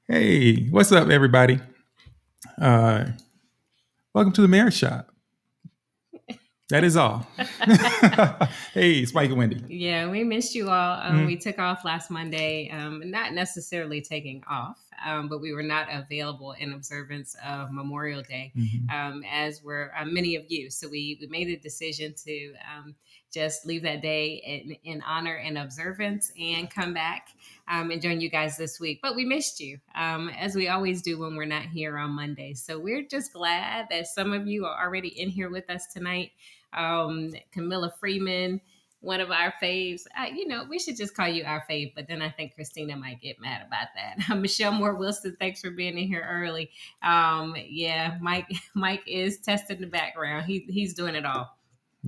Hey, what's up, everybody? Uh, Welcome to the Marriage Shop. That is all. Hey, it's Mike and Wendy. Yeah, we missed you all. We took off last Monday, not necessarily taking off, but we were not available in observance of Memorial Day, as were many of you. So we made a decision to just leave that day in honor and observance and come back and join you guys this week. But we missed you, as we always do when we're not here on Monday. So we're just glad that some of you are already in here with us tonight. Camilla Freeman, one of our faves. We should just call you our fave, but then I think Christina might get mad about that. Michelle Moore Wilson, thanks for being in here early. Mike is testing the background. He's doing it all.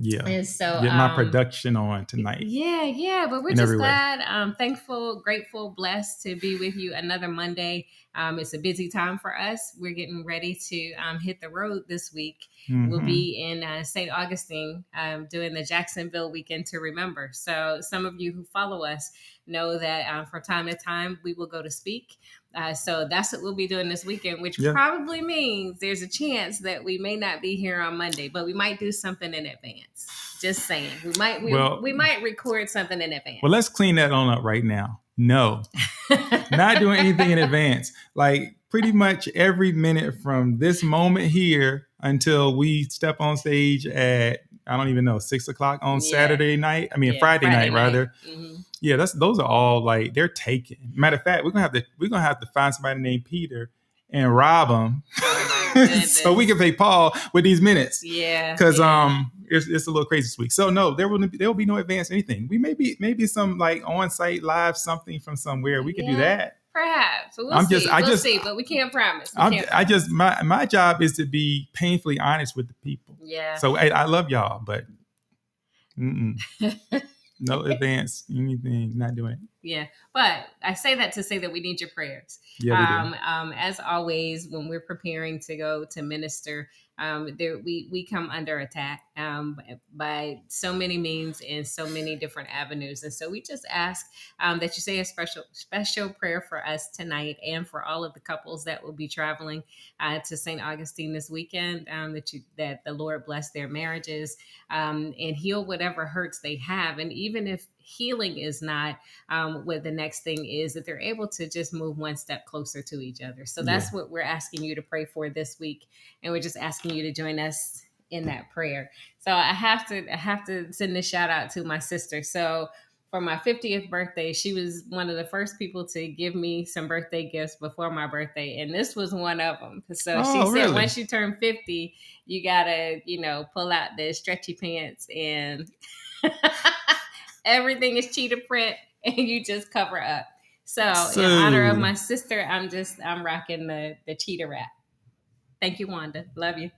Yeah. And so get my production on tonight. Yeah. But we're just glad, thankful, grateful, blessed to be with you another Monday. It's a busy time for us. We're getting ready to hit the road this week. We'll be in St. Augustine doing the Jacksonville Weekend to Remember. So some of you who follow us know that from time to time we will go to speak. So that's what we'll be doing this weekend, which probably means there's a chance that we may not be here on Monday, but we might do something in advance. Just saying, we might record something in advance. Well, let's clean that on up right now. No, not doing anything in advance. Like pretty much every minute from this moment here until we step on stage at, I don't even know, 6:00 on Saturday night. Friday night rather. Mm-hmm. Yeah, those are all like they're taken. Matter of fact, we're gonna have to find somebody named Peter and rob them, so we can pay Paul with these minutes. Yeah, because it's a little crazy this week. So no, there will be no advance anything. We maybe some like on-site live something from somewhere. We could do that. Perhaps. We'll see, but we can't promise. My job is to be painfully honest with the people. Yeah. So I love y'all, but no advance anything, not doing it. Yeah, but I say that to say that we need your prayers. Yeah, we do. As always, when we're preparing to go to minister, we come under attack by so many means and so many different avenues. And so we just ask that you say a special prayer for us tonight and for all of the couples that will be traveling to St. Augustine this weekend, that the Lord bless their marriages and heal whatever hurts they have. And even if healing is not what the next thing is, that they're able to just move one step closer to each other. So that's what we're asking you to pray for this week. And we're just asking you to join us in that prayer. So I have to send a shout out to my sister. So for my 50th birthday, she was one of the first people to give me some birthday gifts before my birthday. And this was one of them. So she said, once you turn 50, you gotta, pull out the stretchy pants and everything is cheetah print and you just cover up. So in honor of my sister, I'm rocking the cheetah wrap. Thank you, Wanda. Love you.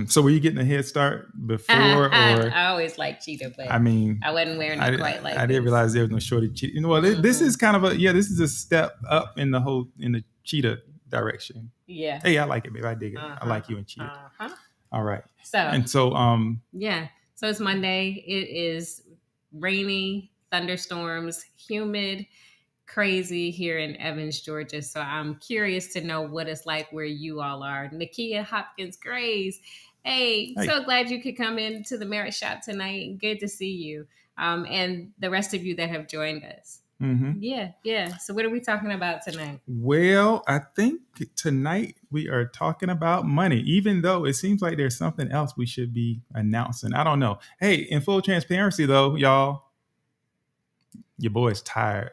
So were you getting a head start before? I always liked cheetah, but I wasn't wearing it quite like I didn't realize there was no shorty cheetah. This is kind of this is a step up in the cheetah direction. Yeah. Hey, I like it, babe. I dig it. I like you and cheetah. All right. So So it's Monday. It is rainy, thunderstorms, humid, crazy here in Evans, Georgia. So I'm curious to know what it's like where you all are. Nakia Hopkins Grays. Hey, so glad you could come into the Marriage Shop tonight. Good to see you. And the rest of you that have joined us. Mm-hmm. Yeah. So what are we talking about tonight? Well, I think tonight we are talking about money, even though it seems like there's something else we should be announcing. I don't know. Hey, in full transparency though, y'all, your boy's tired.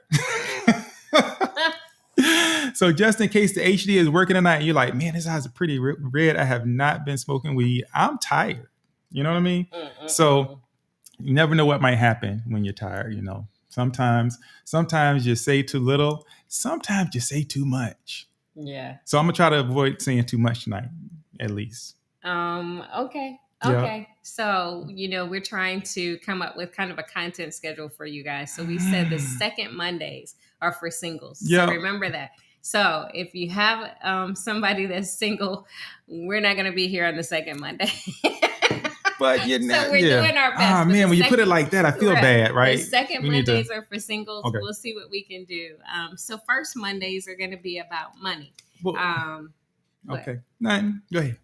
So just in case the HD is working tonight and you're like, man, this eyes are pretty red. I have not been smoking weed. I'm tired. You know what I mean? So You never know what might happen when you're tired. Sometimes you say too little. Sometimes you say too much. Yeah. So I'm gonna try to avoid saying too much tonight, at least. Okay. Yeah. Okay. So, we're trying to come up with kind of a content schedule for you guys. So we said the second Mondays are for singles. Yeah. So remember that. So if you have somebody that's single, we're not going to be here on the second Monday. But so we're doing our best. Oh man, when you put it like that, I feel bad, right? The second Mondays are for singles. Okay. We'll see what we can do. So first Mondays are going to be about money. Well, okay. Nothing. Go ahead.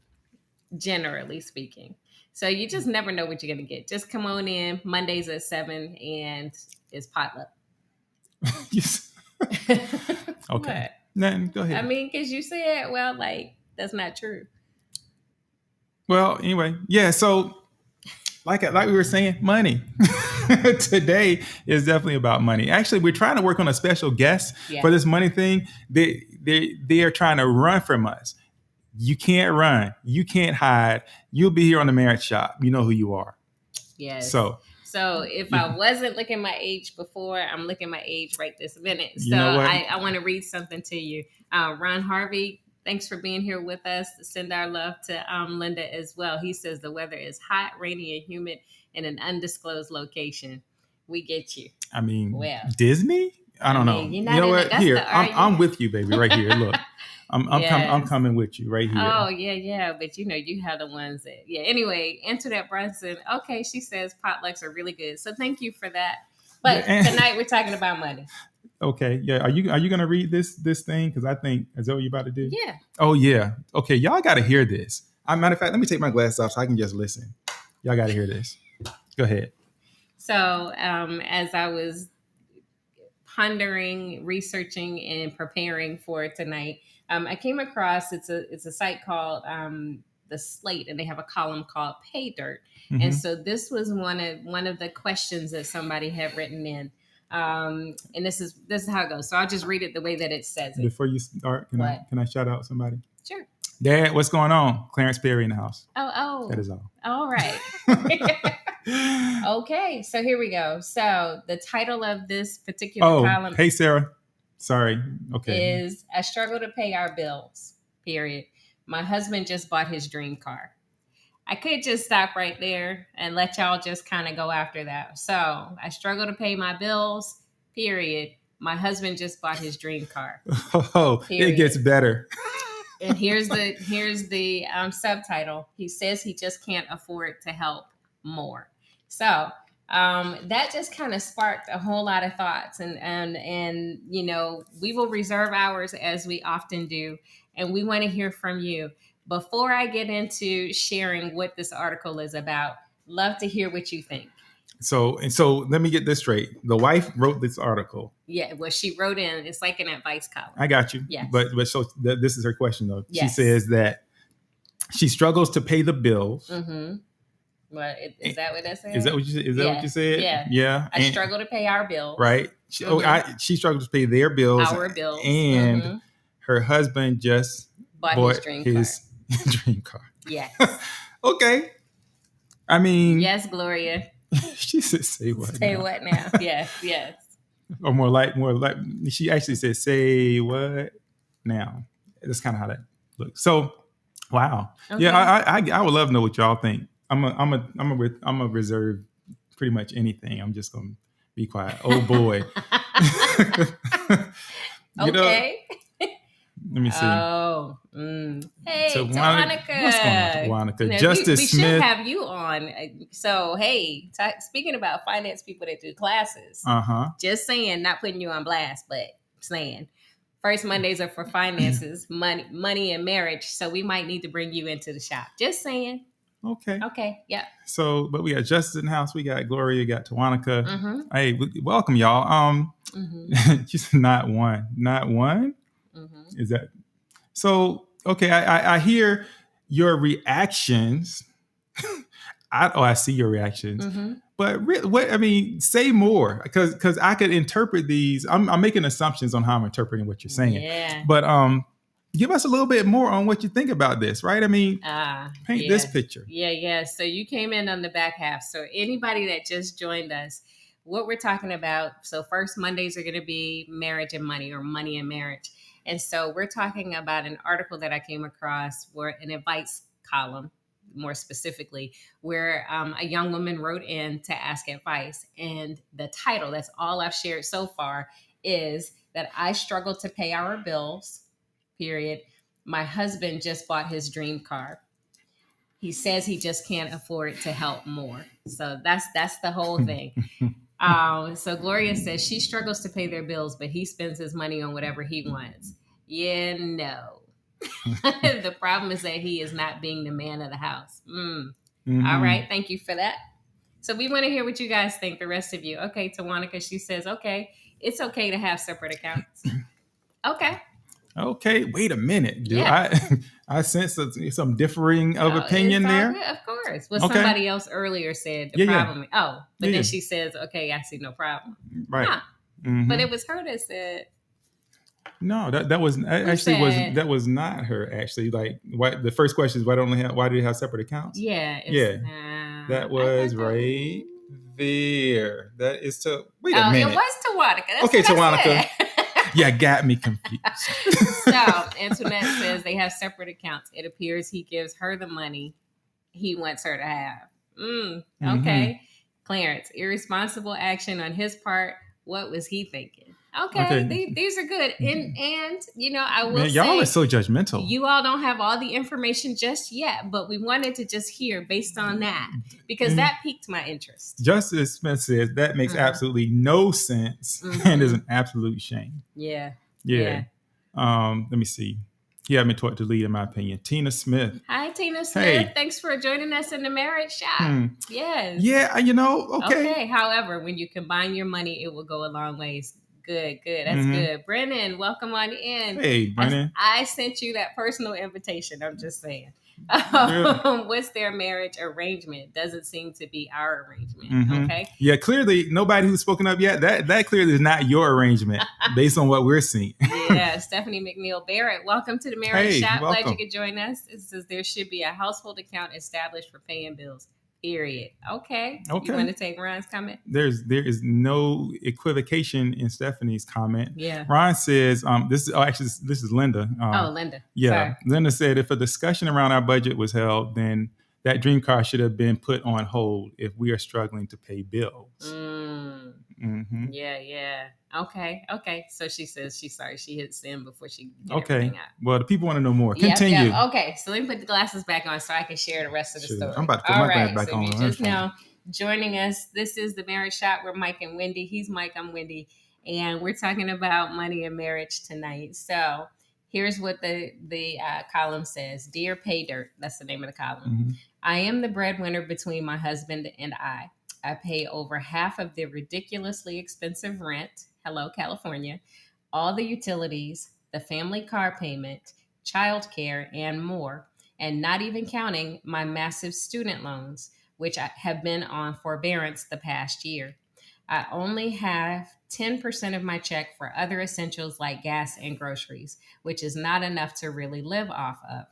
Generally speaking. So you just never know what you're going to get. Just come on in Mondays at 7 and it's potluck. Yes. Okay. What? Nothing. Go ahead. I mean, because you said, well, that's not true. Well, anyway, yeah. So, like we were saying, money. Today is definitely about money. Actually, we're trying to work on a special guest for this money thing. They are trying to run from us. You can't run. You can't hide. You'll be here on the Marriage Shop. You know who you are. Yes. So if I wasn't looking my age before, I'm looking my age right this minute. So you know what? I want to read something to you. Ron Harvey, thanks for being here with us. Send our love to Linda as well. He says the weather is hot, rainy, and humid in an undisclosed location. We get you. I mean, Disney? I don't know. You know what? Here, I'm with you, baby, right here. Look. I'm coming with you right here. Oh, yeah. But you have the ones that, Anyway, Antoinette Brunson. Okay, she says potlucks are really good. So thank you for that. But tonight we're talking about money. Okay, yeah. Are you gonna read this thing? Because I think, is that what you're about to do? Yeah. Oh yeah. Okay, y'all got to hear this. Matter of fact, let me take my glasses off so I can just listen. Y'all got to hear this. Go ahead. So, as I was pondering, researching, and preparing for tonight, I came across it's a site called The Slate, and they have a column called Pay Dirt. Mm-hmm. And so this was one of the questions that somebody had written in. And this is how it goes. So I'll just read it the way that it says it. Before you start, can I shout out somebody? Sure. Dad, what's going on? Clarence Perry in the house. Oh. That is all. All right. Okay, so here we go. So the title of this particular column. Hey, Sarah. Sorry. Okay. Is I struggle to pay our bills, period. My husband just bought his dream car. I could just stop right there and let y'all just kind of go after that. So I struggle to pay my bills, period. My husband just bought his dream car. Oh, period. It gets better. And here's the subtitle. He says he just can't afford to help more. So that just kind of sparked a whole lot of thoughts, and we will reserve ours as we often do, and we want to hear from you. Before I get into sharing what this article is about, love to hear what you think. So let me get this straight. The wife wrote this article. Yeah, well, she wrote in. It's like an advice column. I got you. Yes. But so this is her question though. Yes. She says that she struggles to pay the bills. Mm-hmm. What is that? What that said? Is that what you said? Is that what you said? Yeah. Yeah. I struggle to pay our bills. Right. She struggles to pay their bills. Our bills. And her husband just bought his dream car. Yes. Okay. I mean. Yes, Gloria. She said, "Say what? Say what now?" Yes. Or more like. She actually said, "Say what now?" That's kind of how that looks. So, wow. Okay. Yeah, I would love to know what y'all think. I'm a reserve pretty much anything. I'm just gonna be quiet. Oh boy. Okay. Let me see. Oh. Hey, Tawanica. What's going on, Tawanica? No, Justice we Smith. should have you on. So, hey, speaking about finance people that do classes. Just saying, not putting you on blast, but saying. First Mondays are for finances, money and marriage. So we might need to bring you into the shop. Just saying. Okay. Yeah. So, but we got Justice in the house. We got Gloria. We got Tawanica. Mm-hmm. Hey, welcome y'all. Just not one. Mm-hmm. Is that so? Okay, I hear your reactions. I see your reactions. Mm-hmm. But really, what I mean, say more because I could interpret these. I'm making assumptions on how I'm interpreting what you're saying. Yeah. But Give us a little bit more on what you think about this, right? I mean, paint this picture. Yeah. So you came in on the back half. So anybody that just joined us, what we're talking about. So first Mondays are going to be marriage and money, or money and marriage. And so we're talking about an article that I came across, where an advice column, more specifically, where a young woman wrote in to ask advice. And the title, that's all I've shared so far, is that I struggle to pay our bills, period. My husband just bought his dream car. He says he just can't afford to help more. So that's the whole thing. So Gloria says she struggles to pay their bills, but he spends his money on whatever he wants. Yeah, no. The problem is that he is not being the man of the house. Mm-hmm. All right. Thank you for that. So we want to hear what you guys think, the rest of you. Okay, Tawanika, she says, okay, it's okay to have separate accounts. Okay, wait a minute. I sense some differing of opinion there. Good, of course. Well, somebody else earlier said the problem. Yeah. But then she says, okay, I see no problem. Right. Huh. Mm-hmm. But it was her that said. No, that was not her actually. Like, the first question is why do they have separate accounts? Yeah. That was right there. That is wait a minute. It was Tawanika. Okay, Tawanika. Yeah, got me confused. So Antoinette says they have separate accounts. It appears he gives her the money he wants her to have. Okay. Clarence, irresponsible action on his part. What was he thinking? Okay. These are good. And I will say, y'all are so judgmental. You all don't have all the information just yet, but we wanted to just hear based on that, because that piqued my interest. Justice Smith says that makes absolutely no sense and is an absolute shame. Yeah. Let me see. He had me taught to lead, in my opinion. Tina Smith. Hi, Tina Smith. Hey. Thanks for joining us in the Marriage Shop. Yes. Yeah, okay. However, when you combine your money, it will go a long ways. Good. That's good. Brennan, welcome on in. Hey, Brennan. I sent you that personal invitation. I'm just saying. What's their marriage arrangement? Doesn't seem to be our arrangement. Okay. Yeah, clearly nobody who's spoken up yet. That clearly is not your arrangement based on what we're seeing. Yeah, Stephanie McNeil Barrett, welcome to the Marriage Shop. Welcome. Glad you could join us. It says there should be a household account established for paying bills. Period. Okay. You want to take Ron's comment? There is no equivocation in Stephanie's comment. Yeah. Ron says, this is Linda. Linda. Yeah. Sorry. Linda said, if a discussion around our budget was held, then that dream car should have been put on hold if we are struggling to pay bills. Yeah. Okay. So she says she's sorry she hit send before she get okay. Out. Well, the people want to know more. Continue. Yep. Okay. So let me put the glasses back on so I can share the rest of the story. I'm about to put my glasses back on. So just now joining us, this is the Marriage Shop. We're Mike and Wendy. He's Mike. I'm Wendy. And we're talking about money and marriage tonight. So here's what the column says. Dear Pay Dirt, that's the name of the column. I am the breadwinner between my husband and I. I pay over half of the ridiculously expensive rent. Hello, California. All the utilities, the family car payment, childcare, and more. And not even counting my massive student loans, which have been on forbearance the past year. I only have 10% of my check for other essentials like gas and groceries, which is not enough to really live off of.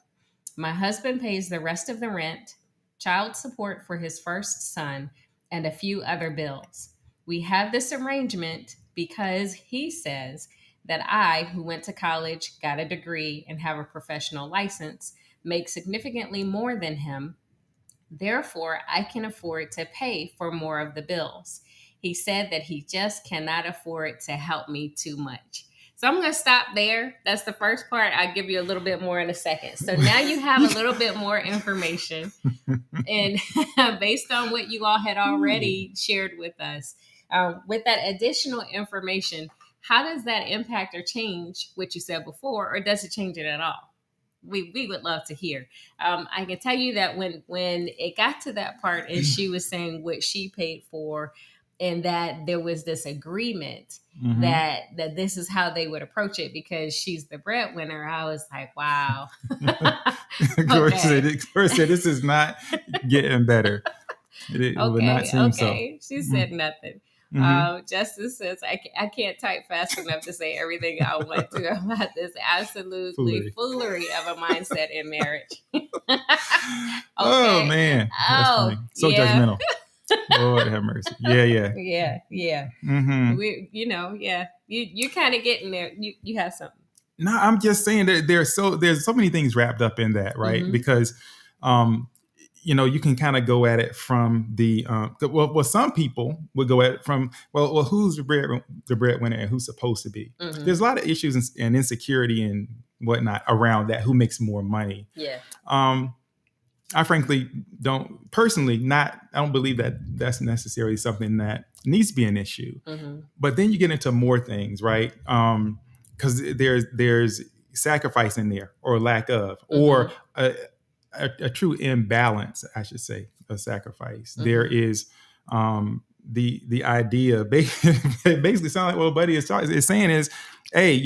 My husband pays the rest of the rent, child support for his first son, and a few other bills. We have this arrangement because he says that I, who went to college, got a degree, and have a professional license, make significantly more than him. Therefore, I can afford to pay for more of the bills. He said that he just cannot afford to help me too much. So I'm going to stop there. That's the first part. I'll give you a little bit more in a second. So now you have a little bit more information. And based on what you all had already shared with us, with that additional information, how does that impact or change what you said before, or does it change it at all? We would love to hear. I can tell you that when it got to that part and she was saying what she paid for, and that there was this agreement that this is how they would approach it because she's the breadwinner, I was like, wow. Gloria said, this is not getting better. It would not seem so. She said nothing. Mhm. Justice says, I can't type fast enough to say everything I want to about this absolutely Foolery. foolery of a mindset in marriage. Oh Okay. man, that's Oh, funny. So yeah. judgmental. Lord have mercy. Yeah, yeah. Yeah. Yeah. Hmm. Yeah. You kind of getting there. You have something. No, I'm just saying that there's so many things wrapped up in that, right? Mm-hmm. Because um, you can kind of go at it from well, some people would go at it from who's the breadwinner and who's supposed to be. Mm-hmm. There's a lot of issues and insecurity and whatnot around that. Who makes more money? Yeah. I frankly don't personally not. I don't believe that that's necessarily something that needs to be an issue. Mm-hmm. But then you get into more things, right? Because there's sacrifice in there or lack of, or a true imbalance, I should say, of sacrifice. Mm-hmm. There is the idea basically sound like what Buddy is saying is, hey,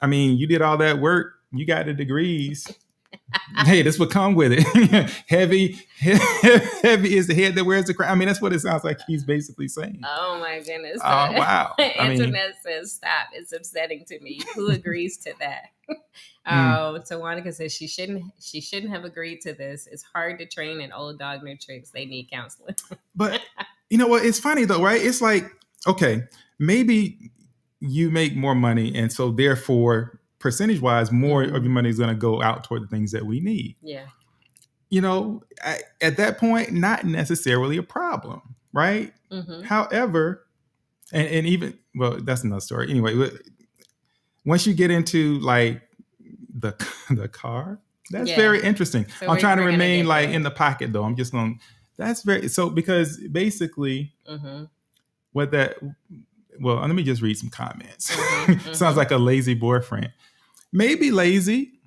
I mean, you did all that work, you got the degrees. Hey, this would come with it. Heavy is the head that wears the crown. I mean, that's what it sounds like he's basically saying. Oh my goodness. Oh wow. Internet says stop. It's upsetting to me. Who agrees to that? Tawanika says she shouldn't have agreed to this. It's hard to train an old dog new tricks. They need counseling. But you know what? It's funny though, right? It's like, okay, maybe you make more money, and so therefore, percentage wise, more of your money is going to go out toward the things that we need. Yeah. At that point, not necessarily a problem, right? Mm-hmm. However, and even, well, that's another story. Anyway, once you get into like the car, that's very interesting. So I'm trying to remain like in the pocket though. I'm just going, because basically what that, well, let me just read some comments. Sounds like a lazy boyfriend. Maybe lazy.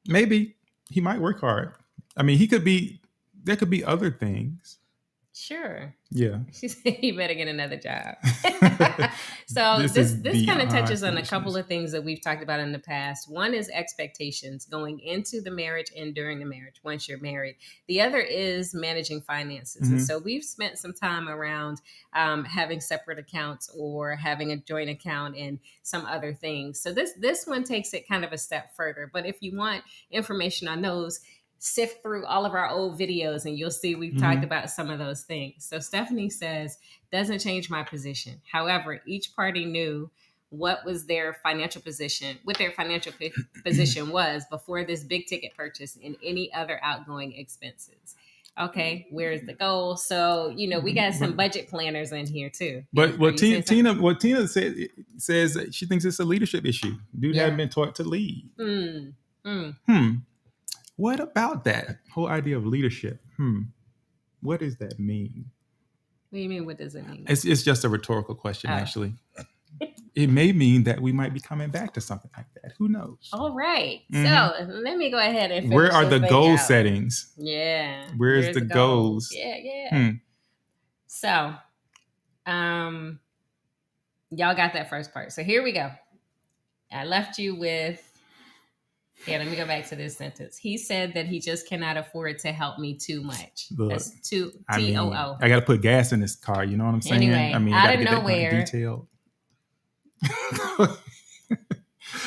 Maybe he might work hard. I mean, there could be other things. Sure. Yeah. She said he better get another job. So this kind of touches on a couple of things that we've talked about in the past. One is expectations going into the marriage and during the marriage once you're married. The other is managing finances. And so we've spent some time around having separate accounts or having a joint account and some other things. So this one takes it kind of a step further. But if you want information on those, sift through all of our old videos and you'll see we've talked about some of those things. So Stephanie says, doesn't change my position. However, each party knew what was their financial position, what their financial position was before this big ticket purchase and any other outgoing expenses. Okay, where's the goal? So, we got some budget planners in here too. But what Tina says that she thinks it's a leadership issue. Dude hadn't been taught to lead. What about that whole idea of leadership? What does that mean? What do you mean? What does it mean? It's just a rhetorical question, actually. It may mean that we might be coming back to something like that. Who knows? All right. So let me go ahead and finish where are the goal out. settings? Yeah. Where's the goals? Yeah. So, y'all got that first part. So here we go. I left you with. Yeah, let me go back to this sentence. He said that he just cannot afford to help me too much. Look, that's TOO. I got to put gas in this car. You know what I'm saying? Anyway, I mean, out of nowhere,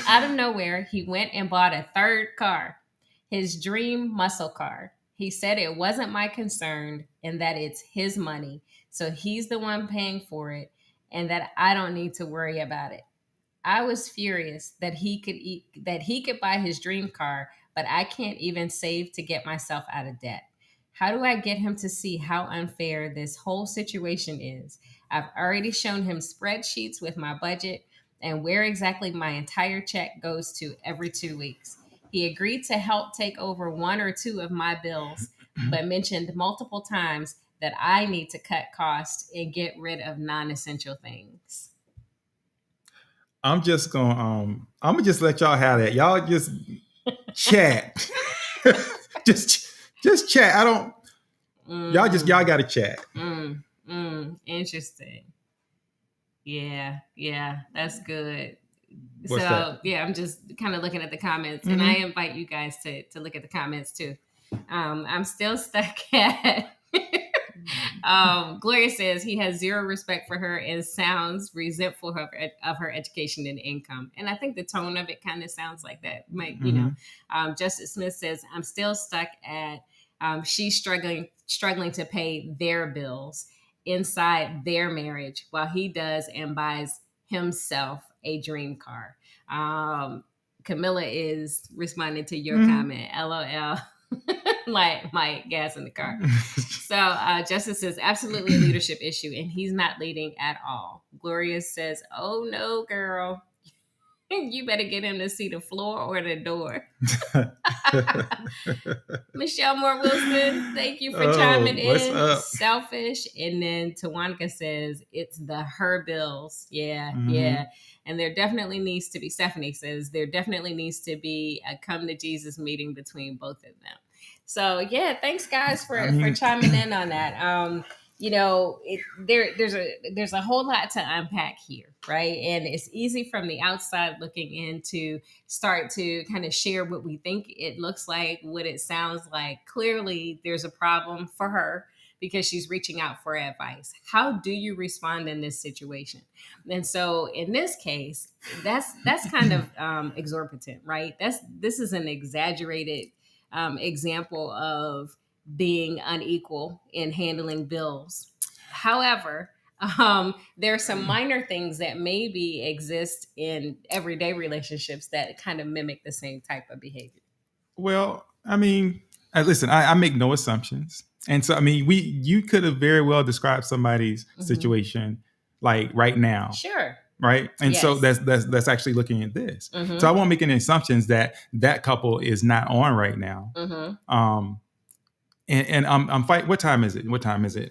out of nowhere, he went and bought a third car, his dream muscle car. He said it wasn't my concern and that it's his money, so he's the one paying for it, and that I don't need to worry about it. I was furious that he could buy his dream car, but I can't even save to get myself out of debt. How do I get him to see how unfair this whole situation is? I've already shown him spreadsheets with my budget and where exactly my entire check goes to every 2 weeks. He agreed to help take over 1 or 2 of my bills, but mentioned multiple times that I need to cut costs and get rid of non-essential things. I'm just gonna let y'all have that. Y'all just chat. just chat. I don't. Y'all got to chat. Interesting. Yeah, that's good. What's that? Yeah, I'm just kind of looking at the comments, and I invite you guys to look at the comments too. I'm still stuck at. Gloria says he has zero respect for her and sounds resentful of her education and income. And I think the tone of it kind of sounds like that. Might, you know, Justice Smith says, I'm still stuck at she's struggling to pay their bills inside their marriage while he does and buys himself a dream car. Camilla is responding to your comment. LOL. like gas in the car. So Justice says absolutely a leadership issue, and he's not leading at all. Gloria says, "Oh no, girl, you better get him to see the floor or the door." Michelle Moore Wilson, thank you for chiming in. Up? Selfish, and then Tawanka says it's the her bills. Yeah. And there definitely needs to be. Stephanie says there definitely needs to be a come to Jesus meeting between both of them. So yeah, thanks guys for chiming in on that. You know, there's a whole lot to unpack here, right? And it's easy from the outside looking in to start to kind of share what we think it looks like, what it sounds like. Clearly, there's a problem for her because she's reaching out for advice. How do you respond in this situation? And so in this case, that's kind of exorbitant, right? This is an exaggerated example of being unequal in handling bills. However, there are some minor things that maybe exist in everyday relationships that kind of mimic the same type of behavior. Well, I mean, listen, I make no assumptions. And so, I mean, you could have very well described somebody's situation like right now. Sure. Right. And Yes. so that's actually looking at this. So I won't make any assumptions that couple is not on right now. And I'm fighting. What time is it?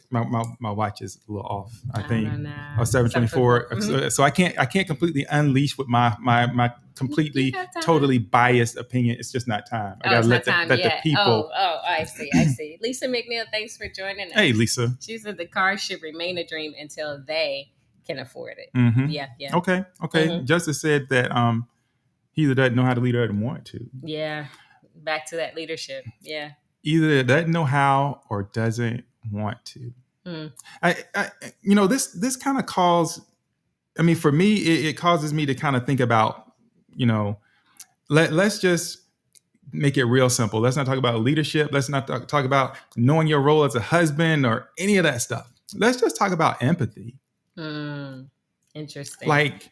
My watch is a little off. I think 7:24. So I can't completely unleash with my completely totally biased opinion. It's just not time. I gotta let the people. Oh, I see. Lisa McNeil, thanks for joining us. Hey, Lisa. She said the car should remain a dream until they can afford it. Yeah. Okay. Justice said that he either doesn't know how to lead or doesn't want to. Yeah. Back to that leadership. Yeah. Either doesn't know how or doesn't want to. I this kind of calls. I mean, for me, it causes me to kind of think about, let's just make it real simple. Let's not talk about leadership. Let's not talk about knowing your role as a husband or any of that stuff. Let's just talk about empathy. Interesting. Like,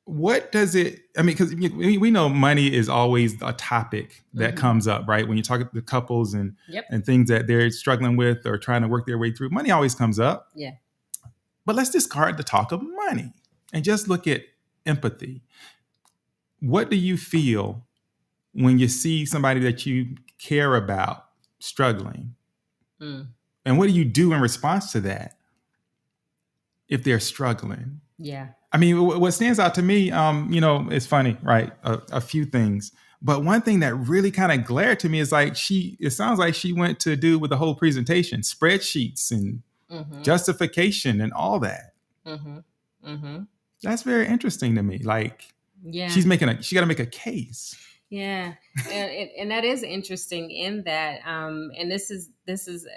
what does it, I mean, because we know money is always a topic that comes up, right? When you talk to couples and things that they're struggling with or trying to work their way through, money always comes up. Yeah. But let's discard the talk of money and just look at empathy. What do you feel when you see somebody that you care about struggling? And what do you do in response to that if they're struggling? Yeah. I mean, what stands out to me, it's funny, right? A few things. But one thing that really kind of glared to me is like it sounds like she went to do with the whole presentation, spreadsheets and justification and all that. That's very interesting to me. Like, she got to make a case. Yeah. and that is interesting in that. And this is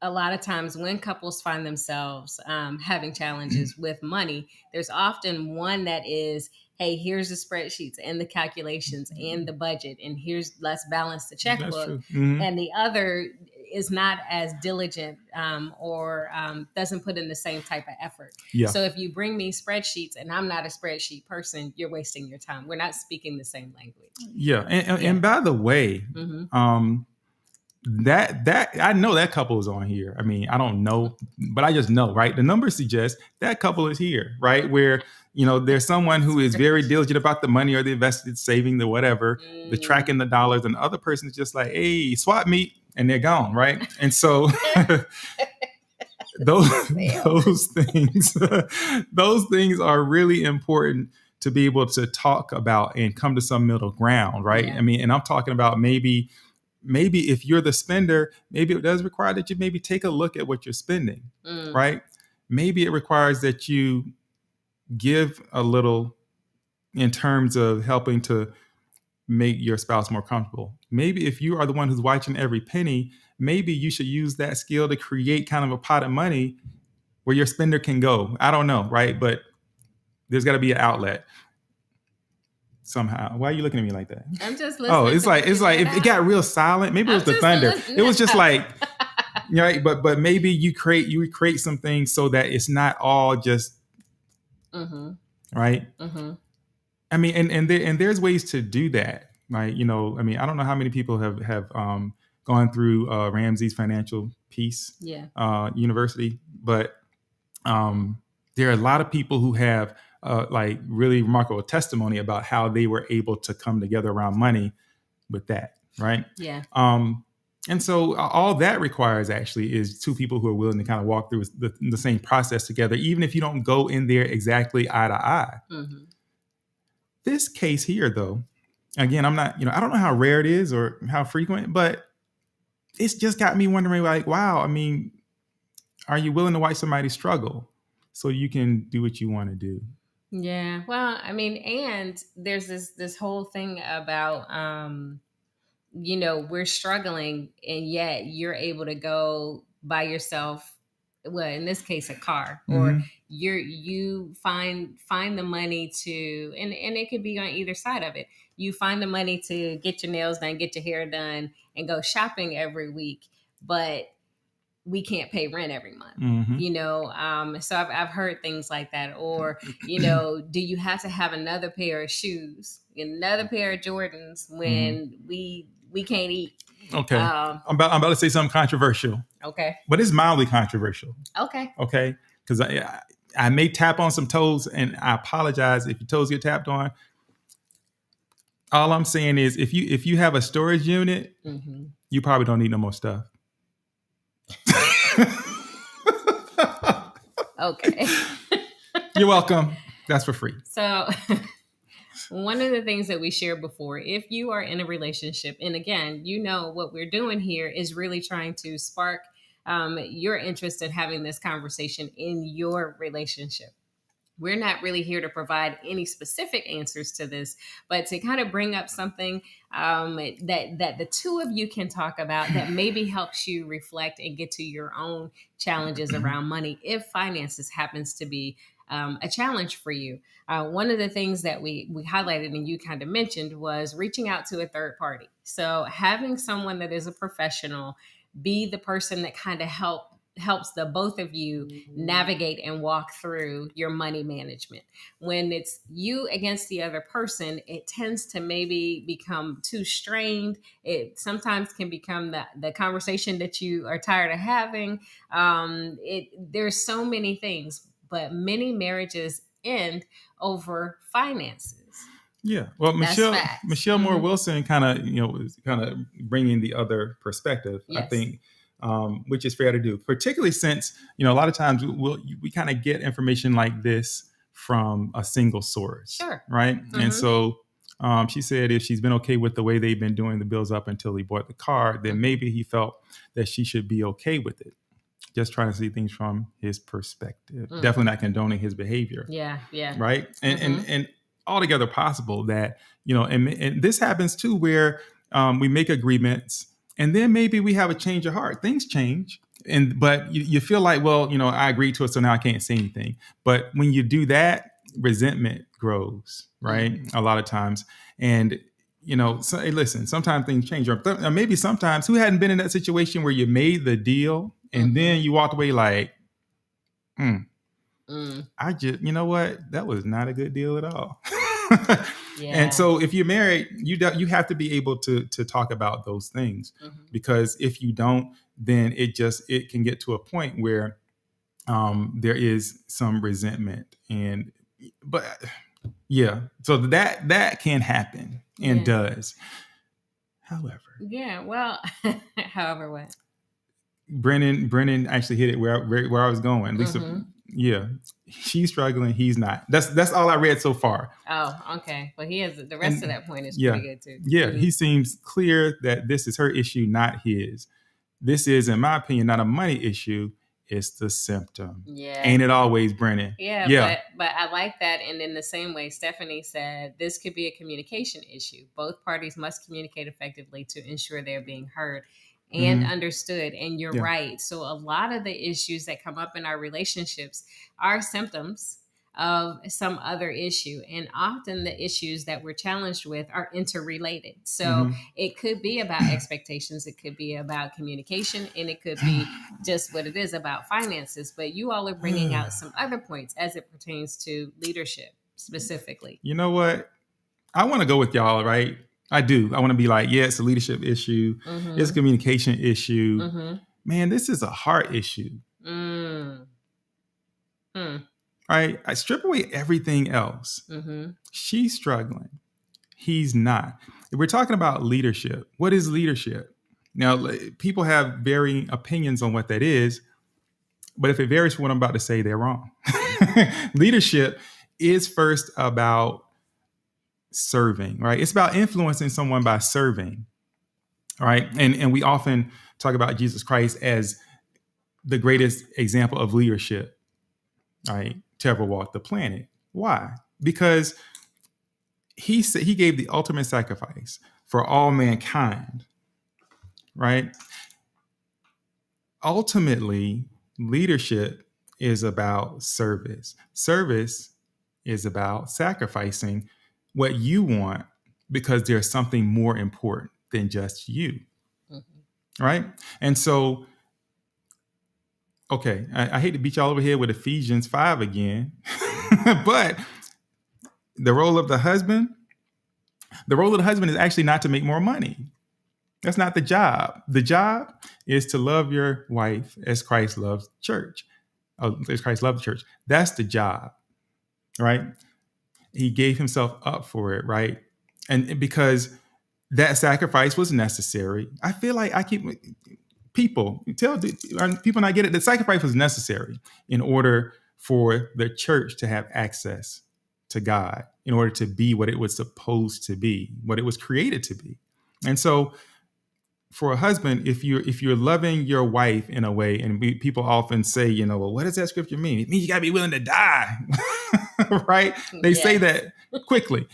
a lot of times when couples find themselves having challenges with money, there's often one that is, hey, here's the spreadsheets and the calculations and the budget, and let's balance the checkbook. And the other is not as diligent or doesn't put in the same type of effort. Yeah. So if you bring me spreadsheets and I'm not a spreadsheet person, you're wasting your time. We're not speaking the same language. Yeah. And by the way, that I know that couple is on here. I mean, I don't know, but I just know, right? The numbers suggest that couple is here, right? Where, there's someone who is very diligent about the money or the invested saving, the whatever, the tracking the dollars, and the other person is just like, hey, swap meet, and they're gone, right? And so those things are really important to be able to talk about and come to some middle ground, right? Yeah. I mean, and I'm talking about maybe if you're the spender, maybe it does require that you maybe take a look at what you're spending, right? Maybe it requires that you give a little in terms of helping to make your spouse more comfortable. Maybe if you are the one who's watching every penny, maybe you should use that skill to create kind of a pot of money where your spender can go. I don't know, right? But there's got to be an outlet somehow. Why are you looking at me like that? I'm just listening. Oh, it's like if it got real silent. Maybe it was the thunder. It was just like, right. But maybe you create some things so that it's not all just right. I mean, and there's ways to do that, right? I mean, I don't know how many people have gone through Ramsey's Financial Peace University, but there are a lot of people who have like really remarkable testimony about how they were able to come together around money with that, right? Yeah. And so all that requires actually is two people who are willing to kind of walk through the same process together, even if you don't go in there exactly eye to eye. This case here, though, again, I'm not, I don't know how rare it is or how frequent, but it's just got me wondering, like, wow, I mean, are you willing to watch somebody struggle so you can do what you want to do? Yeah. Well, I mean, and there's this whole thing about, we're struggling and yet you're able to go buy yourself, well, in this case, a car, or you find the money to, and it could be on either side of it. You find the money to get your nails done, get your hair done, and go shopping every week, but we can't pay rent every month, so I've heard things like that. Or, do you have to have another pair of shoes, another pair of Jordans when we can't eat? Okay. I'm about to say something controversial. Okay. But it's mildly controversial. Okay. Okay. Because I may tap on some toes, and I apologize if your toes get tapped on. All I'm saying is if you have a storage unit, you probably don't need no more stuff. Okay. You're welcome. That's for free. So one of the things that we shared before, if you are in a relationship, and again, what we're doing here is really trying to spark your interest in having this conversation in your relationship. We're not really here to provide any specific answers to this, but to kind of bring up something that the two of you can talk about that maybe helps you reflect and get to your own challenges around money if finances happens to be a challenge for you. One of the things that we highlighted and you kind of mentioned was reaching out to a third party. So having someone that is a professional be the person that kind of helps the both of you navigate and walk through your money management. When it's you against the other person, it tends to maybe become too strained. It sometimes can become the conversation that you are tired of having. There's so many things, but many marriages end over finances. Yeah. Well, Michelle Moore Wilson kind of bringing the other perspective, yes. I think. Which is fair to do, particularly since, a lot of times we kind of get information like this from a single source. Sure. Right. And so she said if she's been okay with the way they've been doing the bills up until he bought the car, then maybe he felt that she should be okay with it. Just trying to see things from his perspective. Definitely not condoning his behavior. Yeah. Yeah. Right. And altogether possible that, and this happens too, where we make agreements. And then maybe we have a change of heart. Things change. But you feel like, well, I agreed to it, so now I can't say anything. But when you do that, resentment grows, right? A lot of times. And, hey, listen, sometimes things change. Or maybe sometimes, who hadn't been in that situation where you made the deal and then you walked away like, I just, that was not a good deal at all. Yeah. And so if you're married, you have to be able to talk about those things, because if you don't, then it can get to a point where there is some resentment. But so that can happen and does. However. Yeah. Well, however what? Brennan actually hit it where I was going. Lisa, she's struggling. He's not. That's all I read so far. Oh, okay. Well, he has the rest of that point is pretty good too. Yeah, he seems clear that this is her issue, not his. This is, in my opinion, not a money issue. It's the symptom. Yeah. Ain't it always, Brennan? Yeah. But I like that. And in the same way, Stephanie said, this could be a communication issue. Both parties must communicate effectively to ensure they're being heard. and understood. And you're Yeah. right. So a lot of the issues that come up in our relationships are symptoms of some other issue. And often the issues that we're challenged with are interrelated. So it could be about expectations, it could be about communication, and it could be just what it is about finances. But you all are bringing out some other points as it pertains to leadership specifically. You know what? I want to go with y'all, right? I do. I want to be like, yeah, it's a leadership issue. It's a communication issue. Man, this is a heart issue. Right? I strip away everything else. She's struggling. He's not. If we're talking about leadership, what is leadership? Now, people have varying opinions on what that is, but if it varies from what I'm about to say, they're wrong. Leadership is first about serving, right? It's about influencing someone by serving, right? And we often talk about Jesus Christ as the greatest example of leadership, right, to ever walk the planet. Why? Because he gave the ultimate sacrifice for all mankind, right? Ultimately, leadership is about service. Service is about sacrificing what you want because there's something more important than just you, right? And so, okay, I hate to beat y'all over here with Ephesians 5 again, but the role of the husband is actually not to make more money. That's not the job. The job is to love your wife as Christ loves the church. As Christ loved the church. That's the job, right? He gave himself up for it, right? And because that sacrifice was necessary, I feel like people not get it. The sacrifice was necessary in order for the church to have access to God, in order to be what it was supposed to be, what it was created to be. And so for a husband, if you're loving your wife in a way, and people often say, well, what does that scripture mean? It means you got to be willing to die, right? They say that quickly.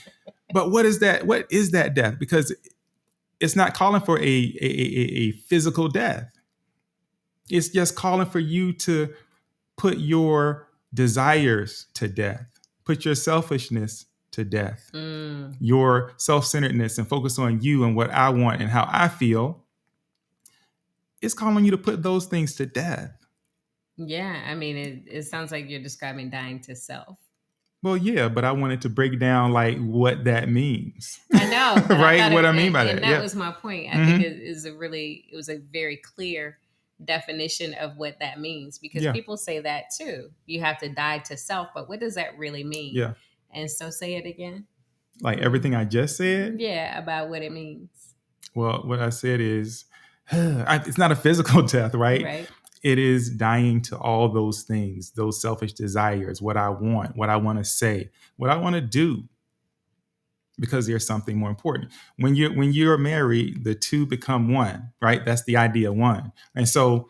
But what is that? What is that death? Because it's not calling for a physical death. It's just calling for you to put your desires to death, put your selfishness to death, your self-centeredness, and focus on you and what I want and how I feel. It's calling you to put those things to death. Yeah, I mean, it sounds like you're describing dying to self. Well, yeah, but I wanted to break down like what that means. I know, right? What I mean by that. And that was my point. I think it was a very clear definition of what that means, because people say that too. You have to die to self, but what does that really mean? Yeah. And so say it again. Like everything I just said? Yeah, about what it means. Well, what I said is, it's not a physical death, right? Right. It is dying to all those things, those selfish desires, what I want to say, what I want to do, because there's something more important. When you're married, the two become one, right? That's the idea, one. And so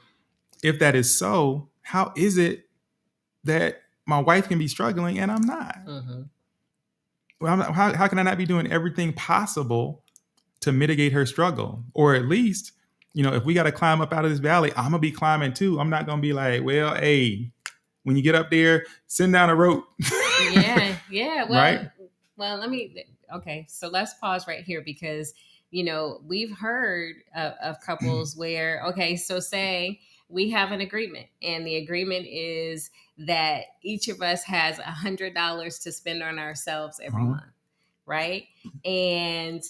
if that is so, how is it that my wife can be struggling and I'm not? Well, how can I not be doing everything possible to mitigate her struggle? Or at least, if we got to climb up out of this valley, I'm going to be climbing too. I'm not going to be like, well, hey, when you get up there, send down a rope. Yeah. Well, right? Well, okay. So let's pause right here, because, we've heard of couples where, okay, so say we have an agreement, and the agreement is that each of us has $100 to spend on ourselves every month. Right. And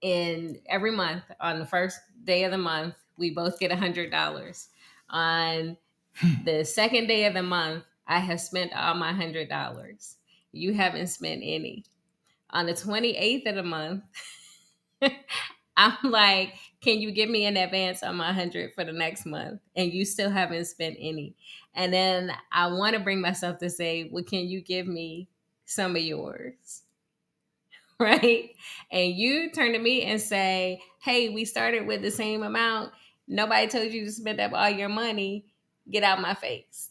in every month, on the first day of the month, we both get $100. On the second day of the month, I have spent all my $100. You haven't spent any. On the 28th of the month, I'm like, can you give me an advance on my 100 for the next month? And you still haven't spent any. And then I want to bring myself to say, well, can you give me some of yours? Right? And you turn to me and say, hey, we started with the same amount. Nobody told you to spend up all your money. Get out my face.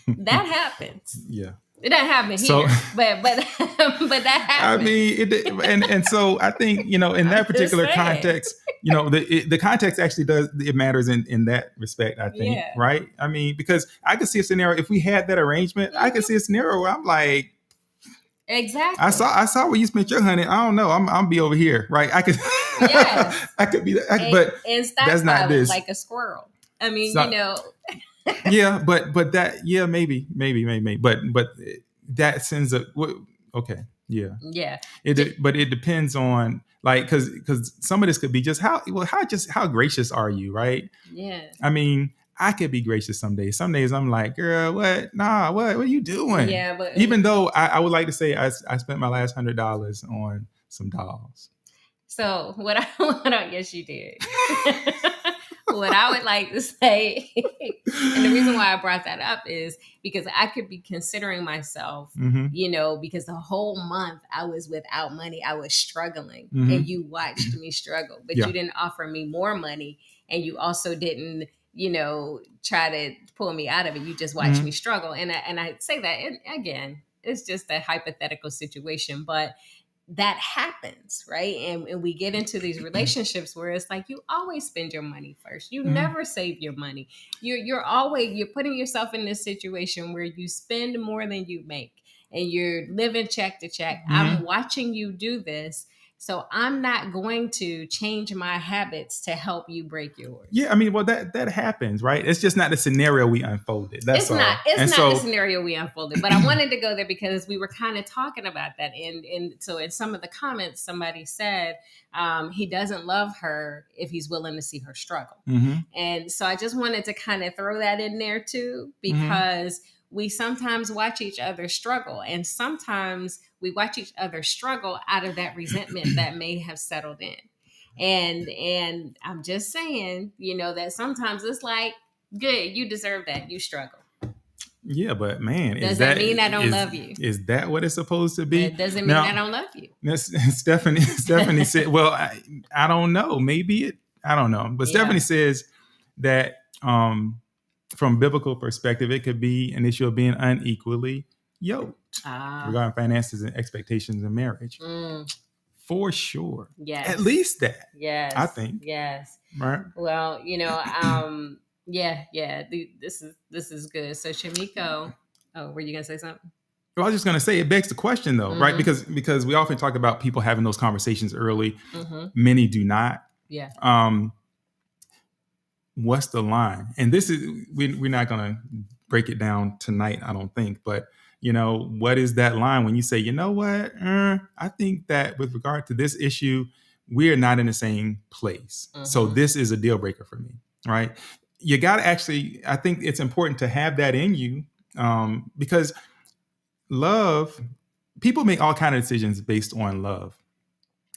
That happens. Yeah. It doesn't happen here, so, but that happens. I mean, and so I think, in that particular context, the context actually it matters in that respect, I think, Yeah. right? I mean, because I could see a scenario if we had that arrangement, I could see a scenario where I'm like, exactly. I saw where you spent your honey. I don't know. I'm be over here, right? I could, Yes. I could be, and that's not this. like a squirrel. I mean, Yeah, but that, yeah, maybe, but that sends a okay, yeah. But it depends on like because some of this could be just how gracious are you, right? Yeah. I mean, I could be gracious some days. Some days I'm like, girl, what? Nah, what are you doing? Yeah, but even though I would like to say I spent my last $100 on some dolls. So what I yes, you did. What I would like to say, and the reason why I brought that up is because I could be considering myself, because the whole month I was without money, I was struggling, and you watched me struggle, but you didn't offer me more money, and you also didn't, try to pull me out of it. You just watched me struggle, and I say that, and again, it's just a hypothetical situation, but that happens, right? And we get into these relationships where it's like you always spend your money first. You never save your money. You're putting yourself in this situation where you spend more than you make, and you're living check to check. I'm watching you do this, so I'm not going to change my habits to help you break yours. Yeah, I mean, well, that happens, right? It's just not the scenario we unfolded. It's not the scenario we unfolded. But I wanted to go there because we were kind of talking about that. And so in some of the comments, somebody said he doesn't love her if he's willing to see her struggle. And so I just wanted to kind of throw that in there too, because we sometimes watch each other struggle, and sometimes we watch each other struggle out of that resentment that may have settled in. And I'm just saying, that sometimes it's like, good, you deserve that. You struggle. Yeah, but man, does that mean I don't love you? Is that what it's supposed to be? It doesn't mean I don't love you. Stephanie said, well, I don't know. Maybe I don't know. But Stephanie says that from biblical perspective, it could be an issue of being unequally yoked regarding finances and expectations in marriage. For sure. Yes. At least that. Yes. I think. Yes. Right. Well, this is good. So Shamiko, were you gonna say something? Well, I was just gonna say it begs the question though, right? Because we often talk about people having those conversations early. Many do not. Yeah. What's the line? And this is we're not gonna break it down tonight, I don't think, but what is that line when you say, you know what? I think that with regard to this issue, we're not in the same place. So this is a deal breaker for me, right? You got to actually, I think it's important to have that in you because love, people make all kinds of decisions based on love.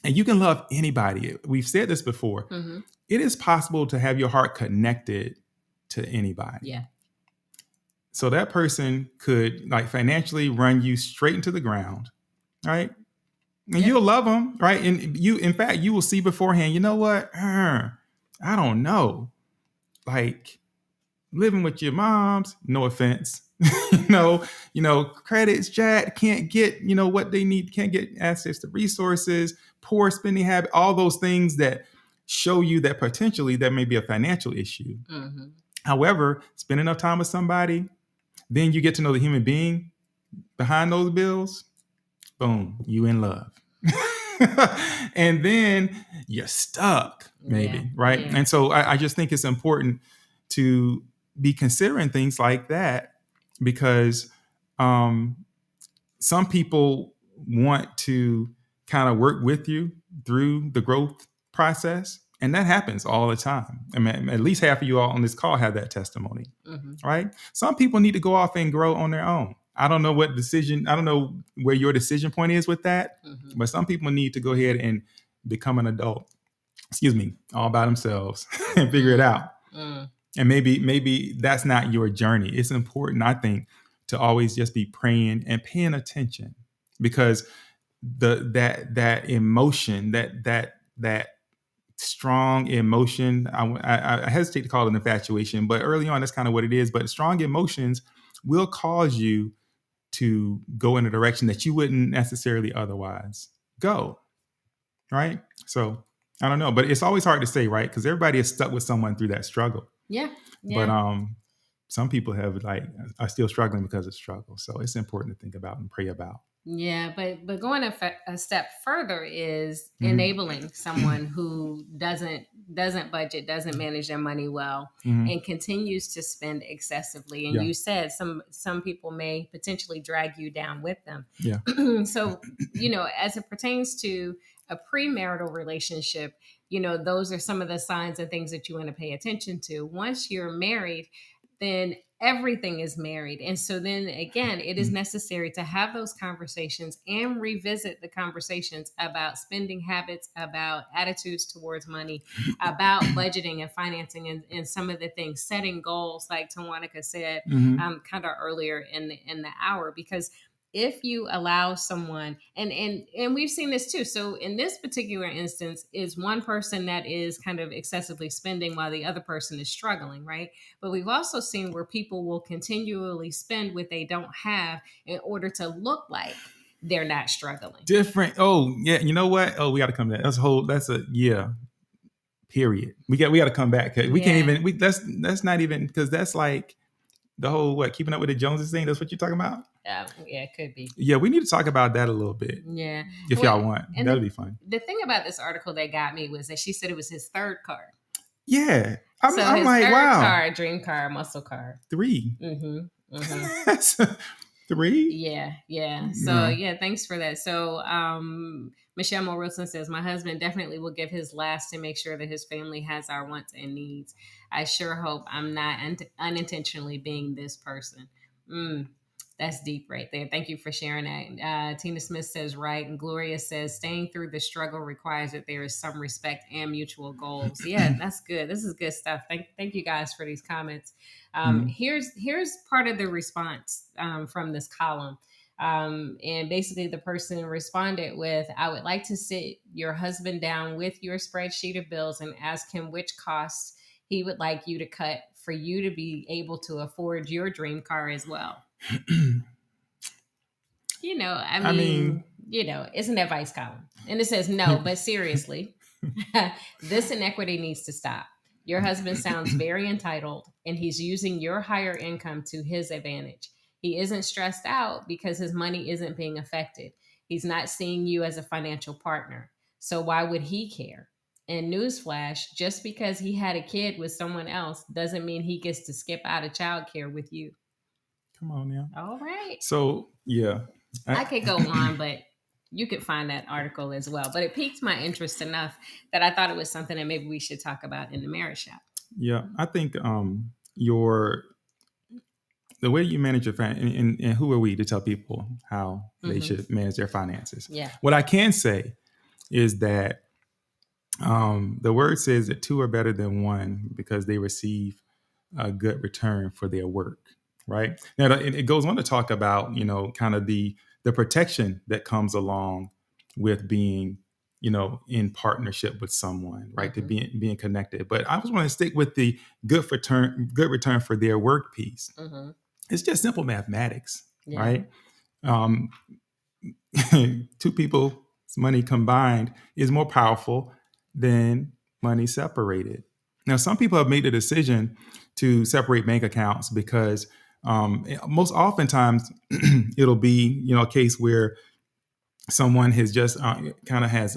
And you can love anybody. We've said this before. It is possible to have your heart connected to anybody. Yeah. So that person could like financially run you straight into the ground, right? And you'll love them, right? And in fact, you will see beforehand, you know what? I don't know. Like living with your moms, no offense, credit's jacked, can't get, what they need, can't get access to resources, poor spending habit, all those things that show you that potentially that may be a financial issue. However, spend enough time with somebody, then you get to know the human being behind those bills. Boom, you in love. And then you're stuck, maybe, right? Yeah. And so I just think it's important to be considering things like that because some people want to kind of work with you through the growth process. And that happens all the time. I mean, at least half of you all on this call have that testimony, right? Some people need to go off and grow on their own. I don't know where your decision point is with that, but some people need to go ahead and become an adult, all by themselves and figure it out. And maybe that's not your journey. It's important, I think, to always just be praying and paying attention because that emotion, that strong emotion, I hesitate to call it an infatuation, but early on, that's kind of what it is. But strong emotions will cause you to go in a direction that you wouldn't necessarily otherwise go. Right? So I don't know, but it's always hard to say, right? Because everybody is stuck with someone through that struggle. Yeah. But some people have are still struggling because of struggle. So it's important to think about and pray about. Yeah, but going a step further is enabling someone who doesn't budget, doesn't manage their money well, and continues to spend excessively. And you said some people may potentially drag you down with them. Yeah. So, as it pertains to a premarital relationship, those are some of the signs and things that you want to pay attention to. Once you're married, then everything is married. And so then again, it is necessary to have those conversations and revisit the conversations about spending habits, about attitudes towards money, about budgeting and financing, and some of the things, setting goals, like Tawanica said, kind of earlier in the hour, because if you allow someone, and we've seen this too. So in this particular instance, is one person that is kind of excessively spending while the other person is struggling, right? But we've also seen where people will continually spend what they don't have in order to look like they're not struggling. Different. Oh, yeah. You know what? Oh, we got to come back. Period. We got to come back. We can't even, that's not even, because that's like the whole, keeping up with the Joneses thing. That's what you're talking about? Yeah, it could be. Yeah, we need to talk about that a little bit. Yeah. If y'all want. That'd be fun. The thing about this article that got me was that she said it was his third car. Yeah. I'm his like, third wow. car, dream car, muscle car. 3. That's 3? Yeah. So thanks for that. So Michelle Moore Wilson says, my husband definitely will give his last to make sure that his family has our wants and needs. I sure hope I'm not unintentionally being this person. That's deep right there. Thank you for sharing that. Tina Smith says, right. And Gloria says, staying through the struggle requires that there is some respect and mutual goals. Yeah, that's good. This is good stuff. Thank you guys for these comments. Here's part of the response from this column. And basically the person responded with, I would like to sit your husband down with your spreadsheet of bills and ask him which costs he would like you to cut for you to be able to afford your dream car as well. I mean, it's an advice column. And it says, no, but seriously, this inequity needs to stop. Your husband sounds very entitled, and he's using your higher income to his advantage. He isn't stressed out because his money isn't being affected. He's not seeing you as a financial partner. So why would he care? And newsflash, just because he had a kid with someone else doesn't mean he gets to skip out of childcare with you. Come on now. All right. So, yeah. I could go on, but you could find that article as well. But it piqued my interest enough that I thought it was something that maybe we should talk about in the Marriage Shop. Yeah, I think the way you manage your family, and who are we to tell people how they should manage their finances? Yeah. What I can say is that the word says that 2 are better than 1 because they receive a good return for their work. Right. Now, it goes on to talk about, kind of the protection that comes along with being, in partnership with someone, right? To being connected. But I just want to stick with the good return for their work piece. It's just simple mathematics, right? 2 people's money combined is more powerful than money separated. Now, some people have made the decision to separate bank accounts because most oftentimes it'll be, a case where someone has just kind of has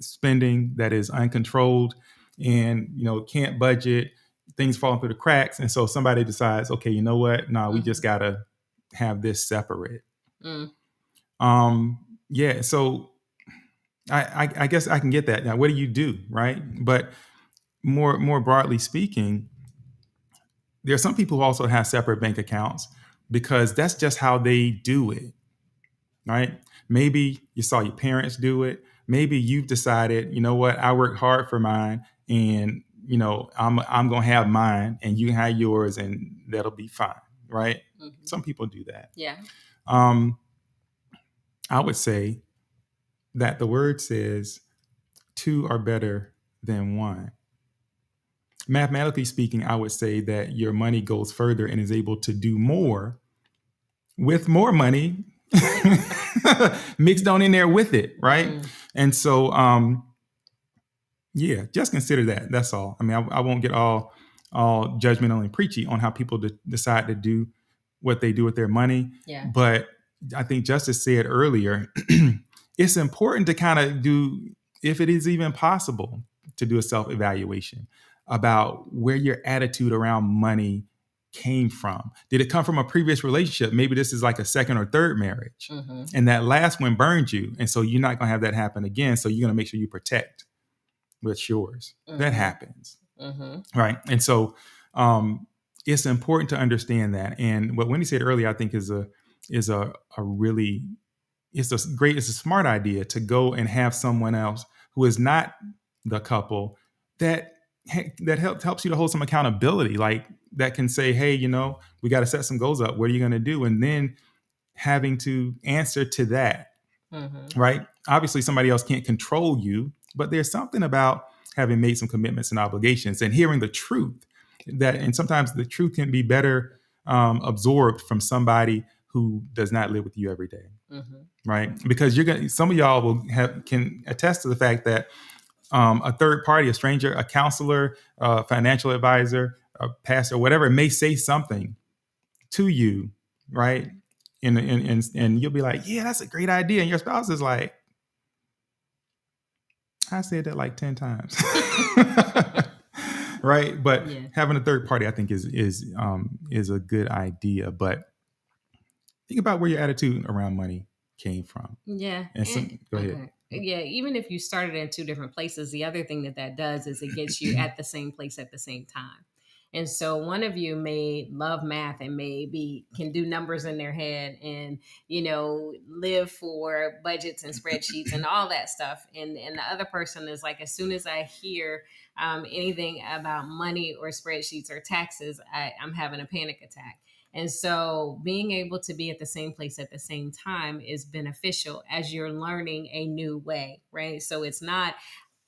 spending that is uncontrolled and, can't budget, things falling through the cracks. And so somebody decides, okay, you know what? No, we just got to have this separate. So I guess I can get that. Now, what do you do? Right. But more broadly speaking, there are some people who also have separate bank accounts because that's just how they do it, right? Maybe you saw your parents do it. Maybe you've decided, you know what, I work hard for mine and, I'm going to have mine and you can have yours and that'll be fine, right? Some people do that. Yeah. I would say that the word says 2 are better than 1. Mathematically speaking, I would say that your money goes further and is able to do more with more money mixed on in there with it, right? And so Yeah, just consider that. That's all. I mean, I won't get all judgmental and preachy on how people decide to do what they do with their money. Yeah. But I think Justice said earlier, it's important to kind of do, if it is even possible, to do a self evaluation about where your attitude around money came from. Did it come from a previous relationship? Maybe this is like a second or third marriage, and that last one burned you, and so you're not going to have that happen again. So you're going to make sure you protect what's yours. That happens, right? And so it's important to understand that. And what Wendy said earlier, I think, is a really, it's a smart idea to go and have someone else who is not the couple that helps you to hold some accountability, like that can say, hey, we got to set some goals up. What are you going to do? And then having to answer to that, right? Obviously, somebody else can't control you, but there's something about having made some commitments and obligations and hearing the truth and sometimes the truth can be better absorbed from somebody who does not live with you every day, right? Because some of y'all can attest to the fact that a third party, a stranger, a counselor, a financial advisor, a pastor, whatever, may say something to you, right? And you'll be like, yeah, that's a great idea. And your spouse is like, I said that like 10 times. Right. But having a third party, I think is a good idea. But think about where your attitude around money came from. Yeah. Go ahead. Yeah. Even if you started in two different places, the other thing that does is it gets you at the same place at the same time. And so one of you may love math and can do numbers in their head and, live for budgets and spreadsheets and all that stuff. And the other person is like, as soon as I hear anything about money or spreadsheets or taxes, I'm having a panic attack. And so being able to be at the same place at the same time is beneficial as you're learning a new way, right? So it's not,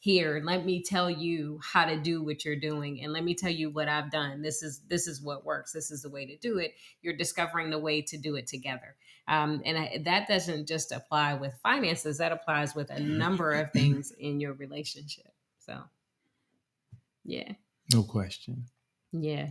here, let me tell you how to do what you're doing. And let me tell you what I've done. This is what works. This is the way to do it. You're discovering the way to do it together. That doesn't just apply with finances. That applies with a number of things in your relationship. So, yeah. No question. Yeah.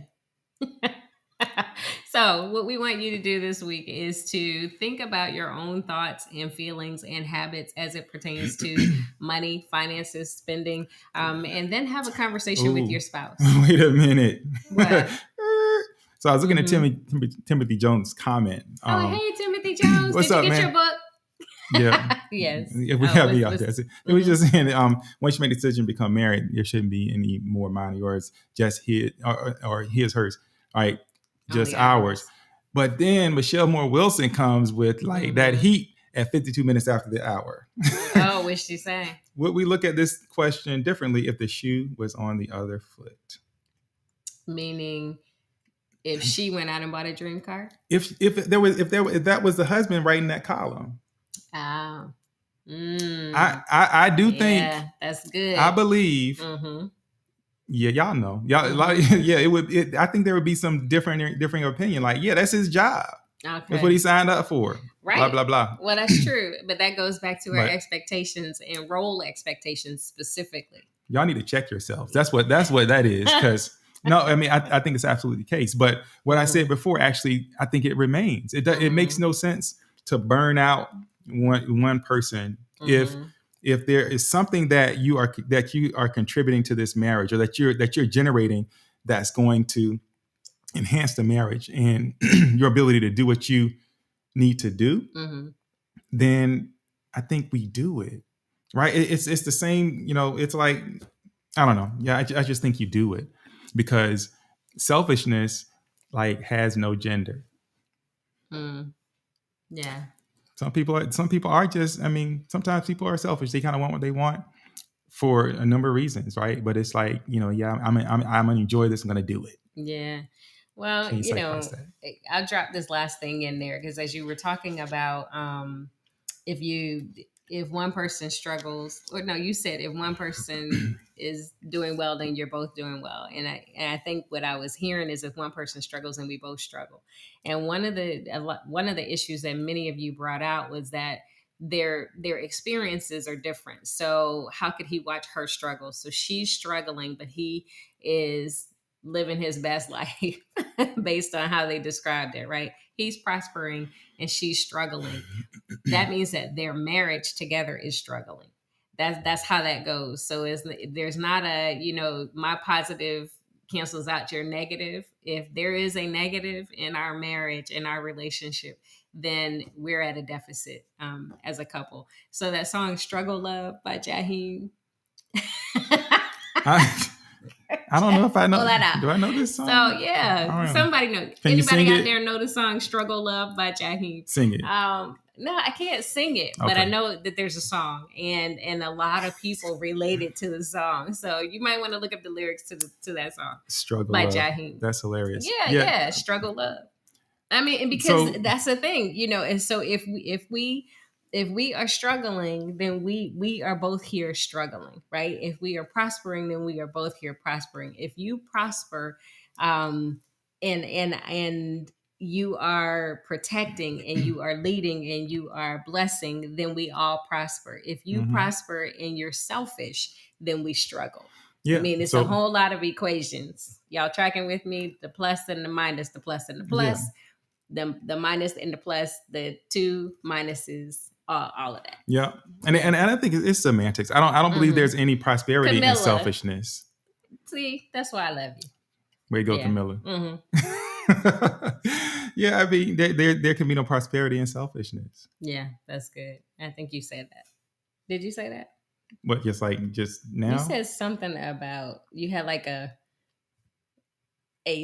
So what we want you to do this week is to think about your own thoughts and feelings and habits as it pertains to money, finances, spending, and then have a conversation with your spouse. Wait a minute. What? So I was looking at Timothy Jones' comment. Hey, Timothy Jones. What's Did up, you get man? your book? Yeah. Yes. We have me out there. It was just saying, once you make the decision to become married, there shouldn't be any more mine or yours, just his or his, hers. All right. Just ours. But then Michelle Moore Wilson comes with that heat at 52 minutes after the hour. Oh, what's she saying? Would we look at this question differently if the shoe was on the other foot? Meaning, if she went out and bought a dream car? If that was the husband writing that column. Oh. I do think that's good. I believe. Yeah, y'all know. It would. I think there would be some differing opinion. Like, yeah, that's his job. Okay. That's what he signed up for. Right. Blah, blah, blah. Well, that's true. But that goes back to our expectations and role expectations specifically. Y'all need to check yourselves. That's what that is. Because no, I mean, I think it's absolutely the case. But what I said before, actually, I think it remains. It makes no sense to burn out one person if there is something that you are contributing to this marriage, or that you're generating that's going to enhance the marriage and your ability to do what you need to do, then I think we do it, right? It's the same, it's like, I don't know. Yeah, I just think you do it because selfishness has no gender. Yeah. Some people are just, sometimes people are selfish. They kind of want what they want for a number of reasons, right? But it's like, I'm gonna enjoy this. I'm gonna do it. Yeah. Well, I'll drop this last thing in there because as you were talking about, if one person struggles, or no, you said if one person is doing well, then you're both doing well. And I think what I was hearing is if one person struggles, then we both struggle. And one of the issues that many of you brought out was that their experiences are different. So how could he watch her struggle? So she's struggling, but he is living his best life based on how they described it, right? He's prospering and she's struggling. That means that their marriage together is struggling. That's how that goes. So there's not a, my positive cancels out your negative. If there is a negative in our marriage, in our relationship, then we're at a deficit as a couple. So that song "Struggle Love" by Jaheim. I don't know if I know. Pull that out. Do I know this song? So yeah, somebody know. Can you Anybody sing out it? there know the song "Struggle Love" by Jaheim? Sing it. No, I can't sing it, but Okay. I know that there's a song, and a lot of people related to the song. So you might want to look up the lyrics to that song. Struggle by Love. Jaheim. That's hilarious. Yeah, Struggle Love. I mean, and because that's the thing, and so if we are struggling, then we are both here struggling, right? If we are prospering, then we are both here prospering. If you prosper, and you are protecting and you are leading and you are blessing, then we all prosper. If you prosper and you're selfish, then we struggle. Yeah. I mean, it's a whole lot of equations. Y'all tracking with me? The plus and the minus, the plus and the plus, the minus and the plus, the two minuses, all of that. Yeah. And I think it's semantics. I don't believe there's any prosperity Camilla. in selfishness. See, that's why I love you. Way to go, Camilla. Yeah, I mean, there can be no prosperity in selfishness. Yeah, that's good. I think you said that. Did you say that? What, just now? You said something about, you had like a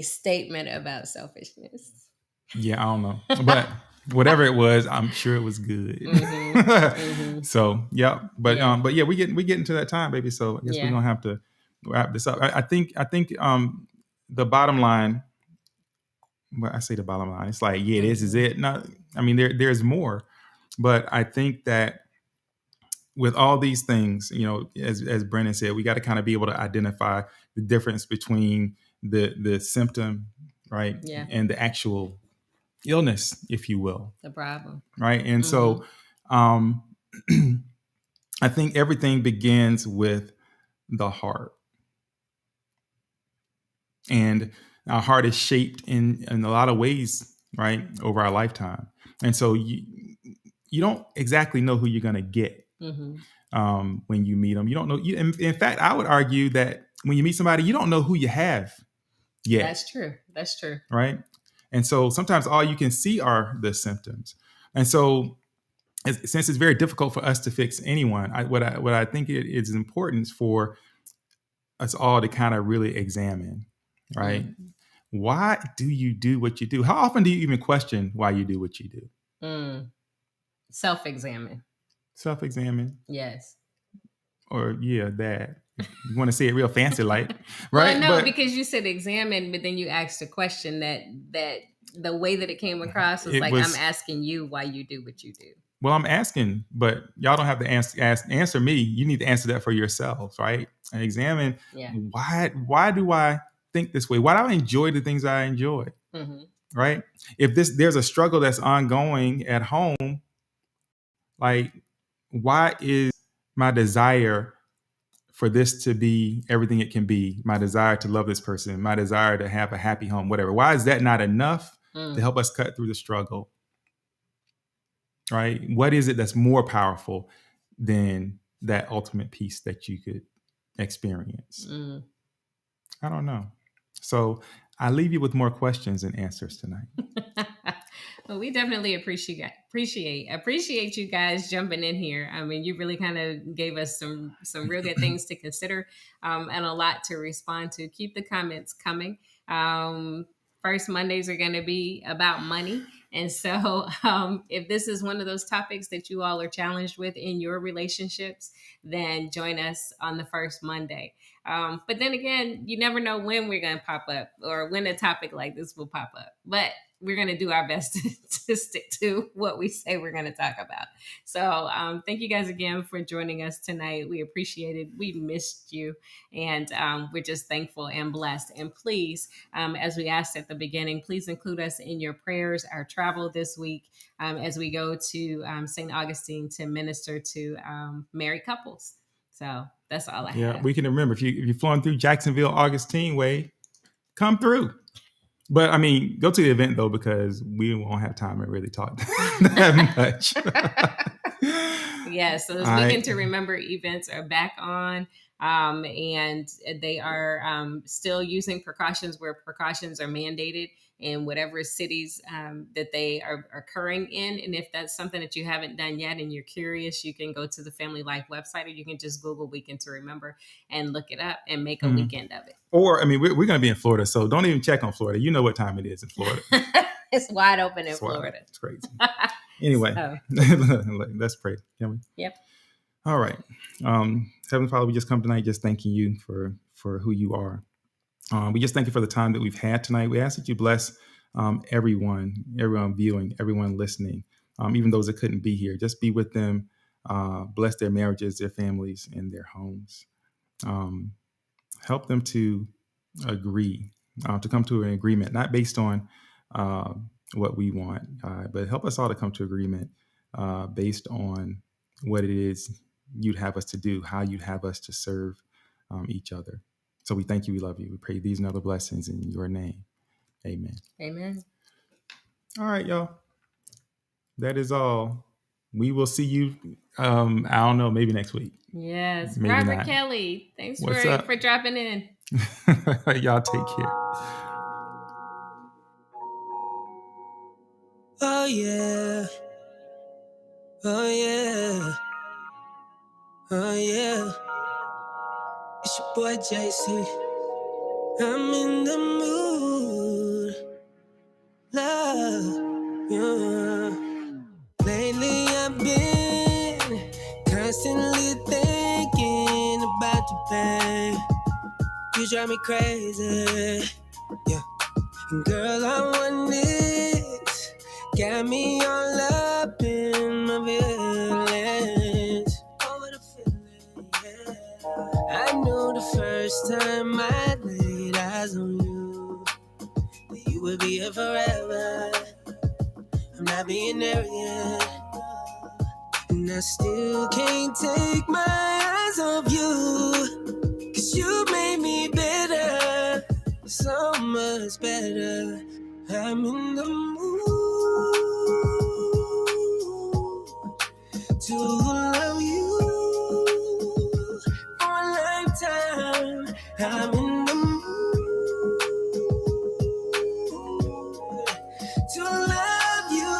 statement about selfishness. Yeah, I don't know. But whatever it was, I'm sure it was good. So, yeah. But yeah, we get into that time, baby. So I guess we're gonna have to wrap this up. I think the bottom line, well, I say the bottom line, it's like, yeah, this is it. No, I mean, there's more. But I think that with all these things, as Brennan said, we got to kind of be able to identify the difference between the symptom, right? Yeah. And the actual illness, if you will. The problem. Right. And so I think everything begins with the heart. And our heart is shaped in a lot of ways, right, over our lifetime. And so you don't exactly know who you're going to get when you meet them. You don't know. In fact, I would argue that when you meet somebody, you don't know who you have yet. That's true. Right. And so sometimes all you can see are the symptoms. And so since it's very difficult for us to fix anyone, what I think it is important for us all to kind of really examine, right? Why do you do what you do? How often do you even question why you do what you do? Self-examine. Self-examine. Yes. Or that. You want to say it real fancy like, right? Well, no, because you said examine, but then you asked a question that the way that it came across was I'm asking you why you do what you do. Well, I'm asking, but y'all don't have to answer me. You need to answer that for yourselves, right? And examine why do I think this way? Why do I enjoy the things I enjoy? Right? If there's a struggle that's ongoing at home, like, why is my desire for this to be everything it can be, my desire to love this person, my desire to have a happy home, whatever, why is that not enough to help us cut through the struggle? Right? What is it that's more powerful than that ultimate peace that you could experience? I don't know. So I leave you with more questions and answers tonight. Well, we definitely appreciate you guys jumping in here. I mean, you really kind of gave us some real good things to consider and a lot to respond to. Keep the comments coming. First Mondays are going to be about money. And so if this is one of those topics that you all are challenged with in your relationships, then join us on the first Monday. But then again, you never know when we're going to pop up or when a topic like this will pop up. But we're going to do our best to stick to what we say we're going to talk about. So thank you guys again for joining us tonight. We appreciate it. We missed you, and we're just thankful and blessed. And please, as we asked at the beginning, please include us in your prayers, our travel this week, as we go to St. Augustine to minister to married couples. So that's all I have. Yeah, we can remember if you're flowing through Jacksonville Augustine Way, come through. But I mean, go to the event though, because we won't have time to really talk that much. Yeah, so this Weekend to Remember events are back on. And they are still using precautions where precautions are mandated in whatever cities that they are occurring in. And if that's something that you haven't done yet and you're curious, you can go to the Family Life website, or you can just Google Weekend to Remember and look it up and make a weekend of it. Or, I mean, we're going to be in Florida, so don't even check on Florida. You know what time it is in Florida. It's wide open in Florida. It's crazy. Anyway, let's pray, can we? Yep. All right. Heavenly Father, we just come tonight just thanking you for who you are. We just thank you for the time that we've had tonight. We ask that you bless everyone viewing, everyone listening, even those that couldn't be here. Just be with them, bless their marriages, their families, and their homes. Help them to agree, to come to an agreement, not based on what we want, but help us all to come to agreement based on what it is you'd have us to do, how you'd have us to serve each other. So we thank you, we love you. We pray these and other blessings in your name. Amen. Amen. All right, y'all. That is all. We will see you, I don't know, maybe next week. Yes. Maybe Robert not. Kelly, thanks What's for up? dropping in. Y'all take care. Oh yeah. Oh yeah. Oh yeah. It's your boy JC. I'm in the mood. Love. Yeah. Lately I've been constantly thinking about you, babe. You drive me crazy. Yeah. And girl, I want this. Got me all up in my feelings. Over the feeling, yeah. I knew the first time I laid eyes on you that you would be here forever. I'm not being arrogant, and I still can't take my eyes off you. 'Cause you made me better, so much better. I'm in the mood to love you for a lifetime. I'm in the mood to love you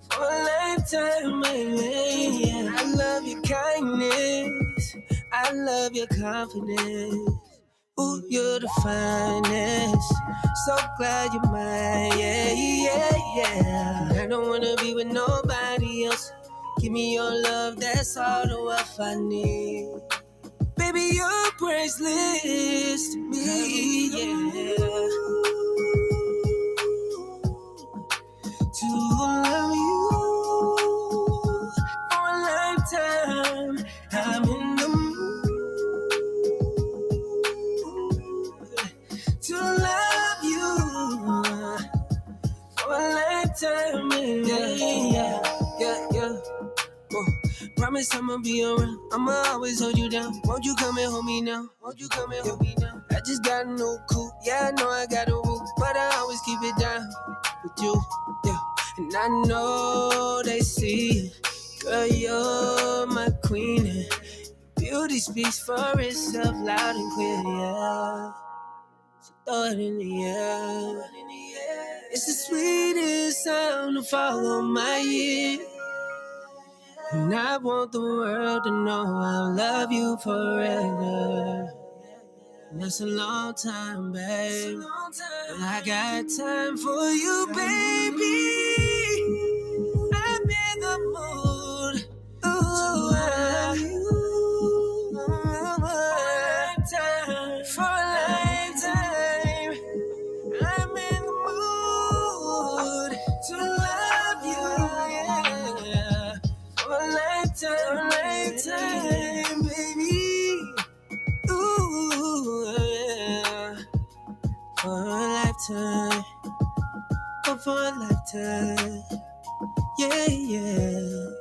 for a lifetime, baby. I love your kindness, I love your confidence. Ooh, you're the finest. So glad you're mine, yeah, yeah, yeah. I don't wanna be with nobody else. Give me your love, that's all the wealth I need. Baby, you're priceless to me, yeah. To love you for a lifetime. I'm in the to love you for a lifetime, yeah. Whoa. Promise I'ma be around, I'ma always hold you down. Won't you come and hold me now? Won't you come and hold me now? I just got a new coupe, yeah, I know I got a roof, but I always keep it down with you, yeah. And I know they see, girl, you're my queen, and beauty speaks for itself loud and clear, yeah. So throw it in the air. It's the sweetest sound to follow my ear. And I want the world to know I'll love you forever. And that's a long time, babe. But I got time for you, baby. I'm in the mood. Ooh, for a lifetime. I'm in the mood. time. Yeah, yeah.